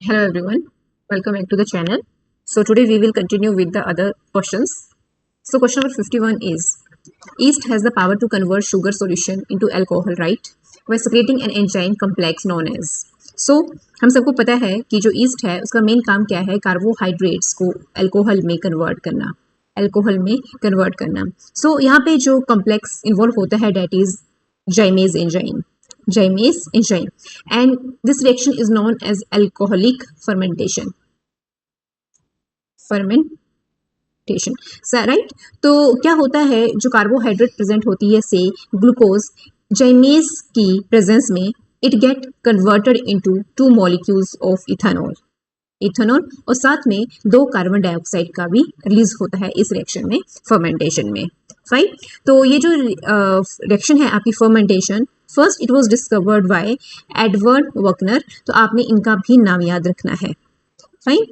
Hello everyone, welcome back to the channel. So today we will continue with the other questions. So question number 51 is yeast has the power to convert sugar solution into alcohol, right? By secreting an enzyme complex known as. So हम सबको पता है कि जो east है उसका main काम क्या है, कार्बोहाइड्रेट्स को अल्कोहल में कन्वर्ट करना सो यहाँ पे जो कॉम्प्लेक्स इन्वॉल्व होता है that is zymase enzyme and this reaction is known as alcoholic fermentation right. तो क्या होता है, जो कार्बोहाइड्रेट प्रेजेंट होती है से ग्लूकोज जाइमेज की प्रेजेंस में it get converted into 2 molecules of ethanol और साथ में 2 कार्बन डाइऑक्साइड का भी रिलीज होता है इस रिएक्शन में, फर्मेंटेशन में। फाइन, तो ये जो रिएक्शन है आपकी fermentation, first it was discovered by Edward वॉकनर, तो आपने इनका भी नाम याद रखना है। फाइन,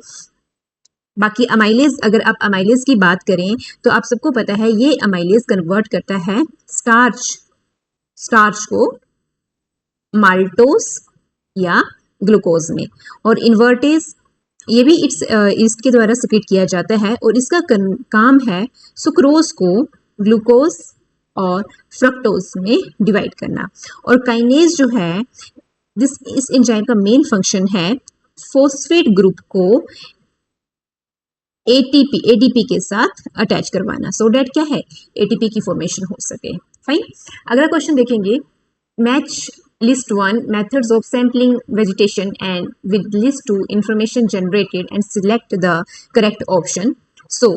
बाकी अमाइलेज, अगर आप अमाइलेज की बात करें तो आप सबको पता है ये अमाइलेज कन्वर्ट करता है स्टार्च को माल्टोस या ग्लूकोज में, और इन्वर्टेज ये भी ईस्ट के द्वारा सिक्रेट किया जाता है और इसका काम है सुक्रोज को ग्लूकोज और फ्रक्टोज में डिवाइड करना। और काइनेज जो है इस एंजाइम का मेन फंक्शन है फॉस्फेट ग्रुप को एडीपी के साथ अटैच करवाना, सो डेट क्या है एटीपी की फॉर्मेशन हो सके। फाइन, अगला क्वेश्चन देखेंगे, match list 1 methods of sampling vegetation and with list 2 information generated and select the correct option. So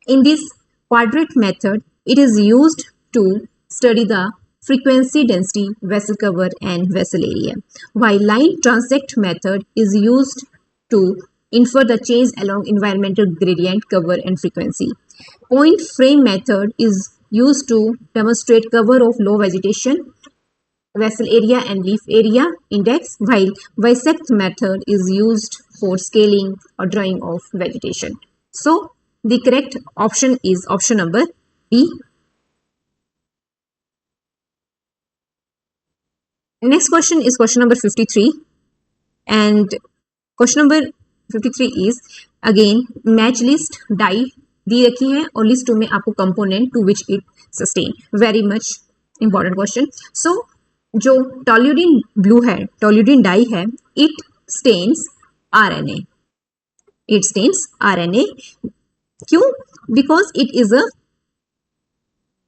in this quadrant method it is used to study the frequency, density, vessel cover and vessel area, while line transect method is used to infer the change along environmental gradient, cover and frequency. Point frame method is used to demonstrate cover of low vegetation, vessel area and leaf area index, while bisect method is used for scaling or drawing of vegetation. So the correct option is option number B. Next question is question number 53, and question number 53 is again match list die दी रखी है और list 2 में आपको component to which it sustain, very much important question. So जो toluidine blue है, toluidine dye है, it stains RNA, क्यों? Because it is a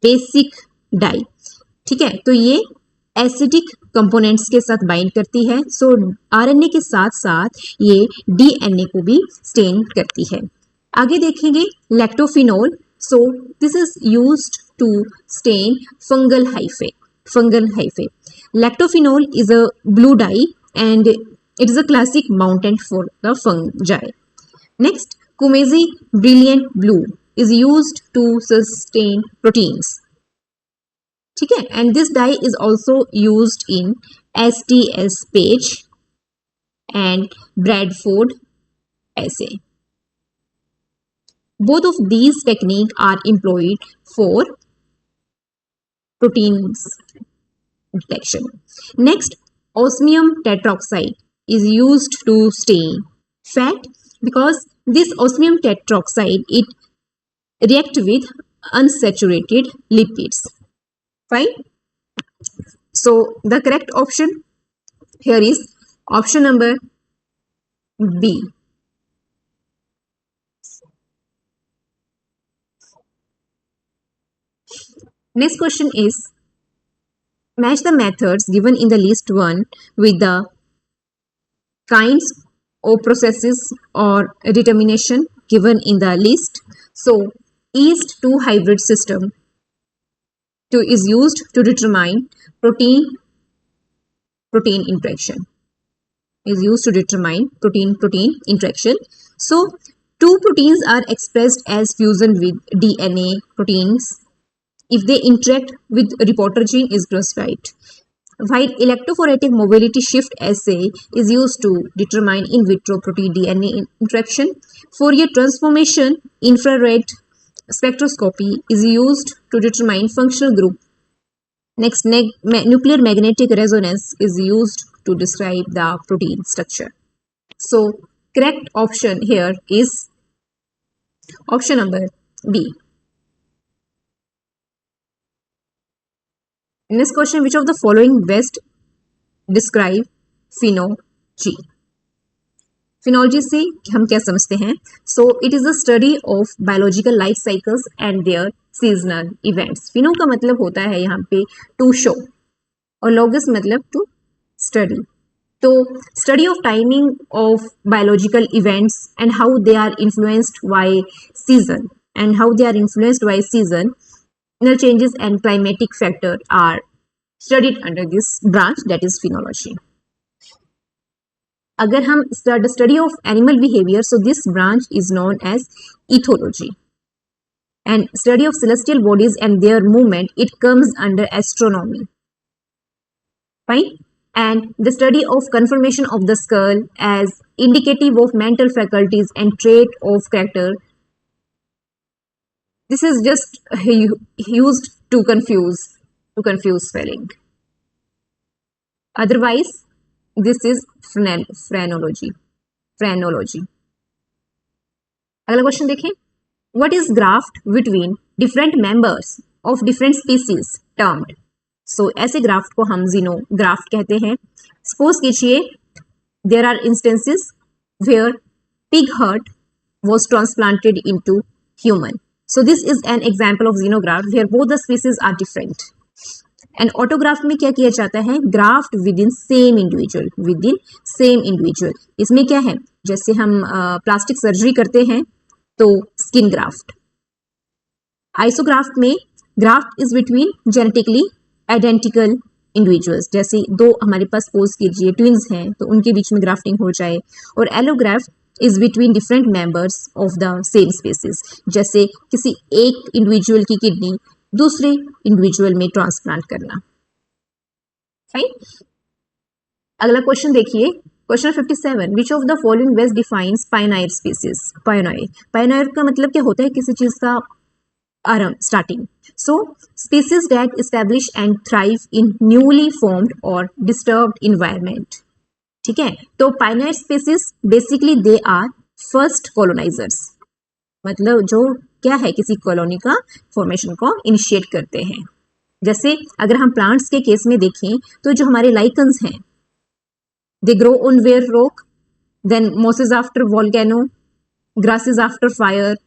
basic dye, ठीक है, तो ये एसिडिक कंपोनेंट्स के साथ बाइंड करती है, सो आरएनए के साथ साथ ये डीएनए को भी स्टेन करती है। आगे देखेंगे lactophenol, so this is used to stain fungal hyphae. Lactophenol is a blue dye and it is a classic mount for the fungi. Next, Kumezi brilliant blue is used to sustain proteins. ठीक है, and this dye is also used in STS Page and Bradford assay. Both of these techniques are employed for proteins detection. Next, osmium tetroxide is used to stain fat because this osmium tetroxide it react with unsaturated lipids. Fine. So the correct option here is option number B. Next question is match the methods given in the list 1 with the kinds of processes or determination given in the list. So yeast 2 hybrid system is used to determine protein interaction, So 2 proteins are expressed as fusion with DNA proteins if they interact with reporter gene is prescribed, while electrophoretic mobility shift assay is used to determine in vitro protein DNA interaction. Fourier transformation infrared spectroscopy is used to determine functional group. Next, nuclear magnetic resonance is used to describe the protein structure. So correct option here is option number B. Next question, which of the following best describe phenology? Finology से हम क्या समझते हैं? So it is the study of biological life cycles and their seasonal events. Pheno का मतलब होता है यहाँ पे टू शो और लॉगस मतलब टू स्टडी. तो study of timing of biological events and how they are influenced by season seasonal changes and climatic factor are studied under this branch, that is phenology. अगर हम study of animal behavior, so this branch is known as ethology. And study of celestial bodies and their movement, it comes under astronomy. Fine. And the study of conformation of the skull as indicative of mental faculties and trait of character, this is just used to confuse spelling. Otherwise, this is phrenology. अगला question देखें. What is graft between different members of different species termed? So ऐसे graft को हम xenograph कहते हैं. Suppose कीजिए there are instances where pig heart was transplanted into human. So this is an example of xenograft where both the species are different. And autograft में क्या किया जाता है? Graft with in same individual. इसमें क्या है? जैसे हम प्लास्टिक सर्जरी करते हैं तो स्किन ग्राफ्ट. आइसोग्राफ्ट में graft is between genetically identical individuals. जैसे दो हमारे पास सपोज कीजिए ट्विंस हैं तो उनके बीच में ग्राफ्टिंग हो जाए. और allograft is between different members of the same species. जैसे किसी एक इंडिविजुअल की किडनी दूसरे इंडिविजुअल में ट्रांसप्लांट करना. फाइन. अगला क्वेश्चन देखिए. Question 57. Which of the following best defines pioneer species? Pioneer का मतलब क्या होता है? किसी चीज का आरंभ, starting. So species that establish and thrive in newly formed और डिस्टर्ब्ड इन्वायरमेंट. ठीक है. तो pioneer species basically they are first colonizers. मतलब जो क्या है, किसी कॉलोनी का फॉर्मेशन को इनिशिएट करते हैं. जैसे अगर हम प्लांट्स के केस में देखें तो जो हमारे लाइकन्स हैं, they grow on bare rock, then mosses after volcano, grasses after fire,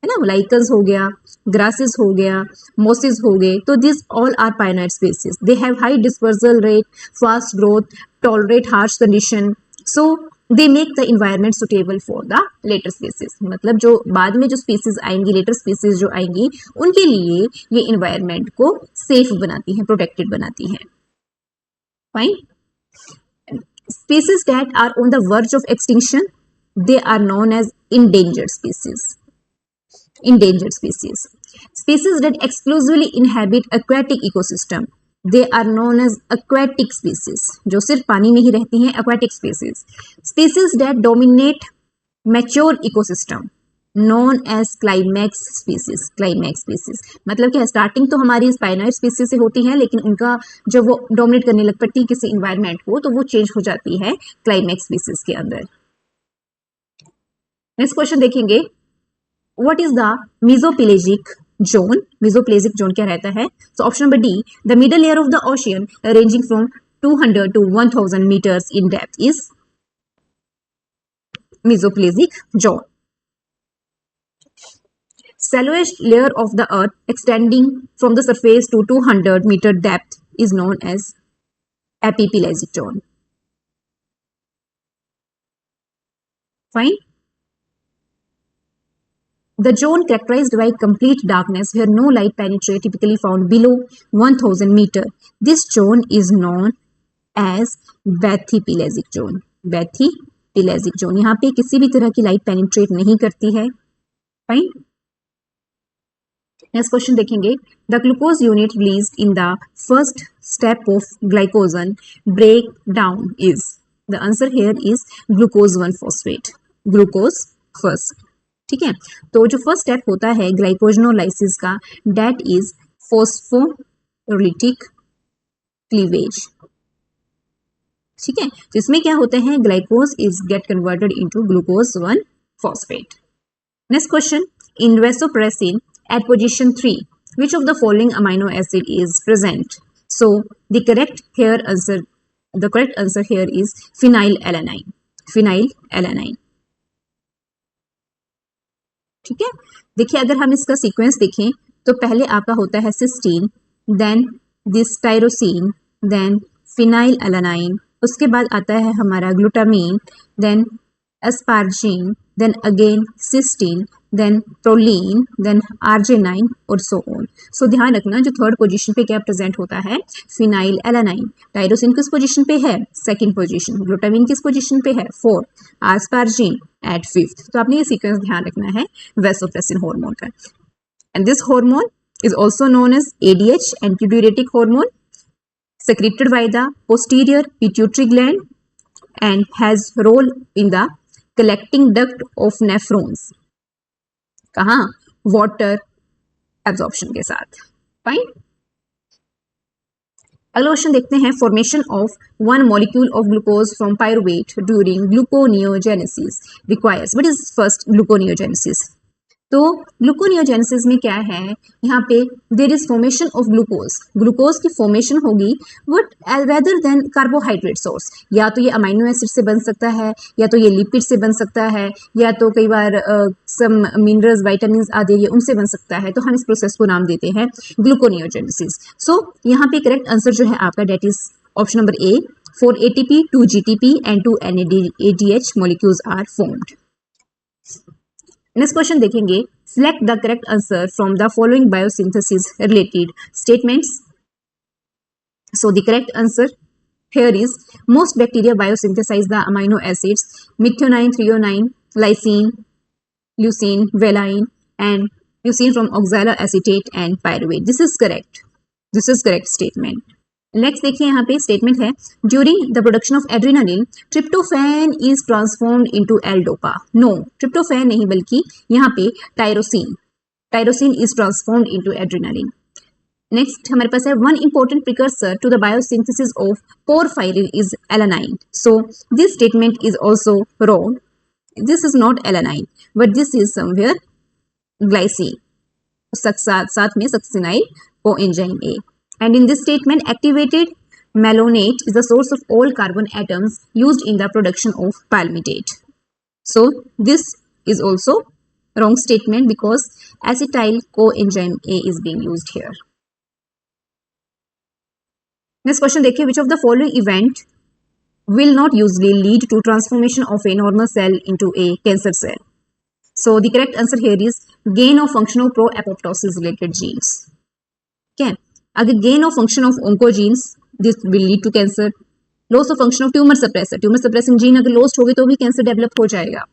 है ना. लाइकन्स हो गया, ग्रासेस हो गया, मॉसेस हो गए. तो this all are pioneer species. They have high dispersal rate, fast growth, tolerate harsh condition. So they make the environment suitable for the later species. मतलब जो बाद में जो स्पीसीज आएंगी, लेटर स्पीसीज जो आएंगी, उनके लिए ये इन्वायरमेंट को सेफ बनाती हैं, प्रोटेक्टेड बनाती हैं. Fine. Species that are on the verge of extinction, they are known as endangered species. Species that exclusively inhabit aquatic ecosystem, they are known as aquatic species. जो सिर्फ पानी में ही रहती हैं, aquatic species. Species that dominate mature ecosystem, known as climax species. मतलब क्या है? Starting तो हमारी पायोनियर स्पीसीज से होती है, लेकिन उनका जब वो डोमिनेट करने लग पड़ती है किसी इन्वायरमेंट को, तो वो चेंज हो जाती है क्लाइमैक्स स्पीसीज के अंदर. नेक्स्ट क्वेश्चन देखेंगे. What is the mesopelagic zone? Mesopelagic zone क्या रहता है? So option number D, the middle layer of the ocean ranging from 200 to 1000 meters in depth is mesopelagic zone. Shallowest layer of the earth extending from the surface to 200 meter depth is known as epipelagic zone. Fine. The zone characterized by complete darkness where no light penetrates, typically found below 1000 meter. This zone is known as bathypelagic zone. Bathypelagic zone. यहाँ पे किसी भी तरह की light penetrate नहीं करती है. Fine. Next question देखेंगे. The glucose unit released in the first step of glycogen break down is. The answer here is glucose 1-phosphate. Glucose first. ठीक है. तो जो फर्स्ट स्टेप होता है ग्लाइकोजनोलाइसिस का, दैट इज फॉस्फोलिटिक क्लीवेज. ठीक है, तो इसमें क्या होता है, glycogen is get converted into glucose 1 phosphate. Next question, in vasopressin at position 3 which of the following amino acid is present? So the correct answer here is phenylalanine, phenylalanine। ठीक है, देखिए अगर हम इसका सीक्वेंस देखें तो पहले आपका होता है cysteine, then this tyrosine, then phenylalanine, उसके बाद आता है हमारा glutamine, then asparagine, then again cysteine, then proline, then arginine और सो ऑन। सो ध्यान रखना जो थर्ड पोजीशन पे क्या प्रेजेंट होता है, फिनाइलएलानाइन। टायरोसिन किस पोजीशन पे है, सेकंड पोजीशन। ग्लूटामीन किस पोजीशन पे है, फोर्थ। Asparagine at fifth. तो आपने ये सीक्वेंस ध्यान रखना है वेसोप्रेसिन हार्मोन का। And this hormone is also known as ADH, antidiuretic hormone, secreted by the posterior pituitary gland and has role in the collecting duct of nephrons। कहाँ, water absorption के साथ। फाइन, अगला question देखते हैं, formation of one molecule of glucose from pyruvate during gluconeogenesis requires. What is first gluconeogenesis? तो gluconeogenesis में क्या है, यहाँ पे there is formation of glucose, glucose की फॉर्मेशन होगी but rather than carbohydrate source. या तो ये अमाइनो एसिड से बन सकता है, या तो ये लिपिड से बन सकता है, या तो कई बार सम मिनरल्स वाइटामिन आदि ये उनसे बन सकता है। तो हम इस प्रोसेस को नाम देते हैं ग्लूकोनियोजेनेसिस। सो यहाँ पे करेक्ट आंसर जो है आपका that is option number A, 4 ATP 2 GTP and 2 NADH molecules are formed। Next question देखेंगे, select the correct answer from the following biosynthesis related statements. So the correct answer here is most bacteria biosynthesize the amino acids methionine, threonine, lysine, leucine, valine and leucine from oxaloacetate and pyruvate। this is correct statement। Next देखिए यहाँ पे statement है, during the production of adrenaline tryptophan is transformed into L dopa. No, tryptophan नहीं बल्कि यहाँ पे tyrosine is transformed into adrenaline. Next हमारे पास है, one important precursor to the biosynthesis of porphyrin is alanine. So this statement is also wrong, this is not alanine but this is somewhere glycine, साथ में succinyl coenzyme A. And in this statement, activated malonate is the source of all carbon atoms used in the production of palmitate. So this is also wrong statement because acetyl coenzyme A is being used here. Next question देखिए, which of the following event will not usually lead to transformation of a normal cell into a cancer cell? So the correct answer here is gain of function of pro-apoptosis related genes। Okay, अगर gain of function of oncogenes this will lead to cancer. Loss of function of tumour suppressing gene अगर lost होगी तो भी cancer develop हो जाएगा।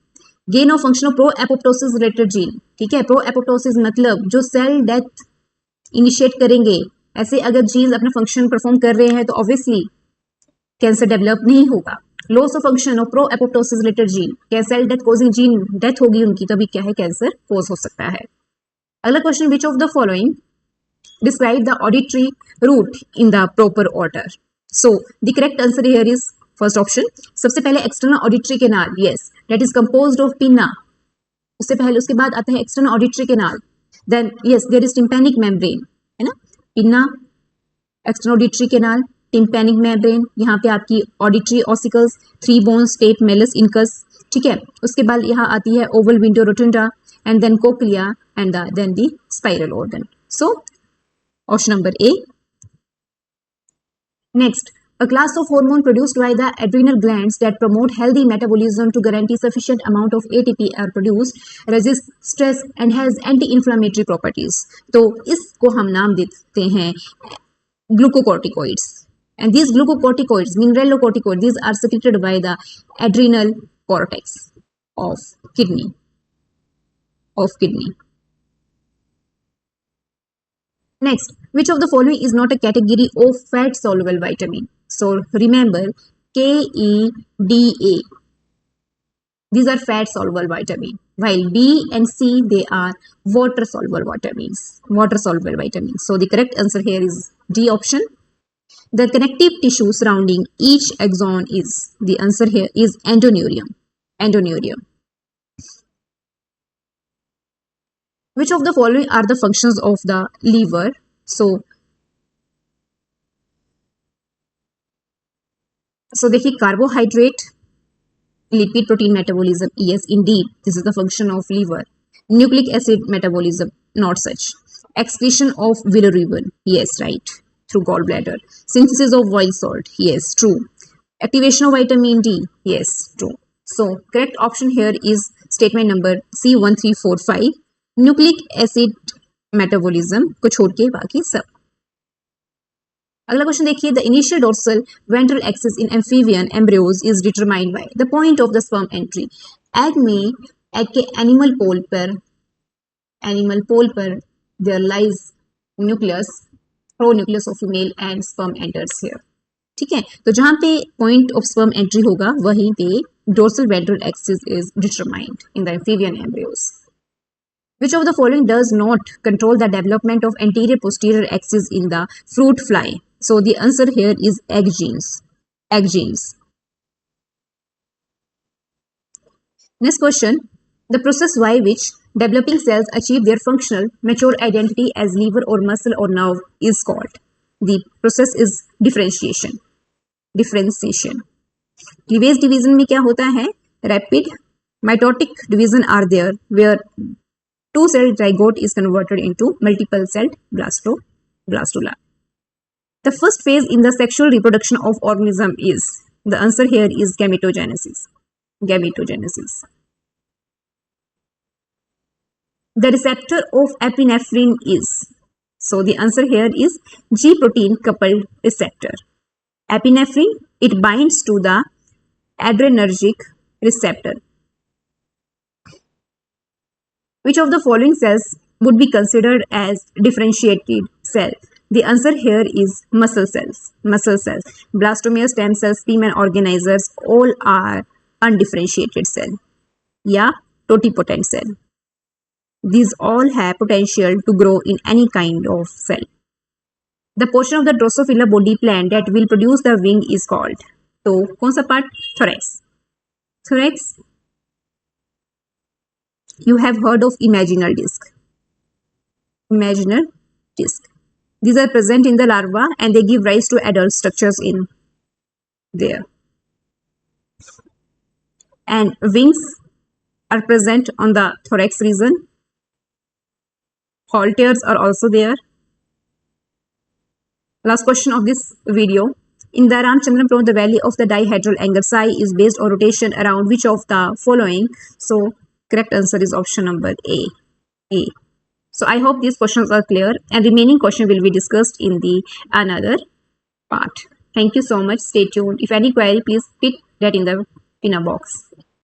Gain of function of pro apoptosis related gene, ठीक है, pro apoptosis मतलब जो सेल डेथ इनिशिएट करेंगे, ऐसे अगर जीन्स अपना फंक्शन परफॉर्म कर रहे हैं तो ऑब्वियसली कैंसर डेवलप नहीं होगा। Loss of function of pro apoptosis related gene, क्या cell death causing gene death होगी उनकी, तभी क्या है कैंसर कोज हो सकता है। अगला question, which of the following describe the auditory route in the proper order। so the correct answer here is first option। सबसे पहले external auditory canal, yes, that is composed of pinna। उससे पहले उसके बाद आता है external auditory canal, then yes there is tympanic membrane, है ना, pinna, external auditory canal, tympanic membrane, यहाँ पे आपकी auditory ossicles, 3 bones, tape, malleus, incus, ठीक है। उसके बाद यहाँ आती है oval window rotunda and then cochlea and then the spiral organ। so option number A। Next, a class of hormone produced by the adrenal glands that promote healthy metabolism to guarantee sufficient amount of ATP are produced, resist stress and has anti-inflammatory properties। तो इसको हम नाम देते हैं glucocorticoids। And these glucocorticoids, mineralocorticoids, these are secreted by the adrenal cortex of kidney। Next, which of the following is not a category of fat soluble vitamin? So remember K, E, D, A, these are fat soluble vitamin, while B and C they are water soluble vitamins। So the correct answer here is D option। The connective tissue surrounding each axon is, the answer here is endoneurium. Endoneurium. Which of the following are the functions of the liver? So देखिए, carbohydrate, lipid protein metabolism, yes indeed this is the function of liver. Nucleic acid metabolism, not such. Excretion of bilirubin, yes right, through gallbladder. Synthesis of bile salt, yes true. Activation of vitamin D, yes true. So correct option here is statement number C1345. Nucleic acid metabolism को छोड़ के बाकी सब. अगला question देखिए, the initial dorsal ventral axis in amphibian embryos is determined by the point of the sperm entry. Egg के animal pole पर there lies nucleus, pronucleus of female and sperm enters here. ठीक है, तो जहां पे point of sperm entry होगा वहीं पे dorsal ventral axis is determined in the amphibian embryos. Which of the following does not control the development of anterior posterior axis in the fruit fly? So the answer here is egg genes. Egg genes. Next question. The process by which developing cells achieve their functional mature identity as liver or muscle or nerve is called. The process is differentiation. Differentiation. Cleavage division में क्या होता है? Rapid mitotic division are there where two-celled zygote is converted into multiple-celled blastula. The first phase in the sexual reproduction of organism is, the answer here is gametogenesis. Gametogenesis. The receptor of epinephrine is, so the answer here is G protein coupled receptor. Epinephrine, it binds to the adrenergic receptor. Which of the following cells would be considered as differentiated cell? The answer here is muscle cells. Muscle cells. Blastomere, stem cells, sperm and organizers all are undifferentiated cell. Yeah, totipotent cell. These all have potential to grow in any kind of cell. The portion of the Drosophila body plan that will produce the wing is called. So, कौन सा part? Thorax. Thorax. You have heard of imaginal disc. Imaginal disc. These are present in the larva and they give rise to adult structures in there. And wings are present on the thorax region. Halteres are also there. Last question of this video. In the Ramchandran the value of the dihedral angle psi is based on rotation around which of the following? So correct answer is option number A. So I hope these questions are clear and remaining question will be discussed in the another part. Thank you so much. Stay tuned. If any query, please put that in the box.